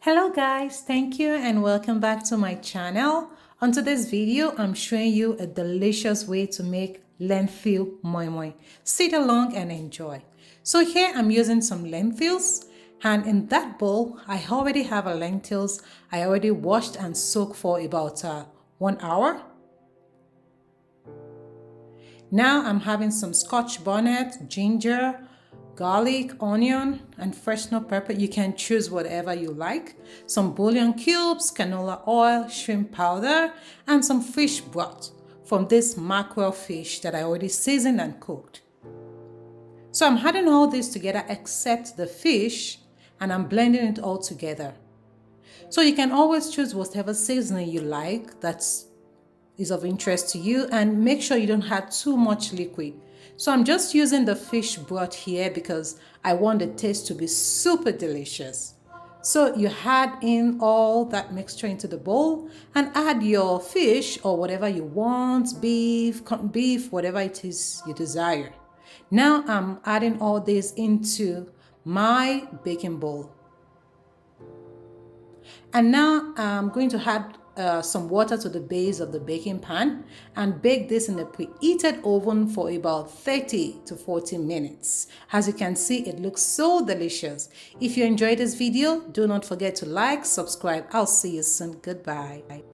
Hello guys, thank you and welcome back to my channel. On today's video, I'm showing you a delicious way to make lentil moi moi. Sit along and enjoy. So here I'm using some lentils, and in that bowl, I already have a lentils. I already washed and soaked for about 1 hour. Now I'm having some scotch bonnet, ginger, garlic, onion, and fresh snow pepper. You can choose whatever you like. Some bouillon cubes, canola oil, shrimp powder, and some fish broth from this mackerel fish that I already seasoned and cooked. So I'm adding all this together except the fish, and I'm blending it all together. So you can always choose whatever seasoning you like that's is of interest to you, and make sure you don't add too much liquid. So I'm just using the fish broth here because I want the taste to be super delicious. So you add in all that mixture into the bowl and add your fish or whatever you want, beef, whatever it is you desire. Now I'm adding all this into my baking bowl. And now I'm going to add some water to the base of the baking pan and bake this in a preheated oven for about 30 to 40 minutes. As you can see, it looks so delicious. If you enjoyed this video, do not forget to like, subscribe. I'll see you soon. Goodbye.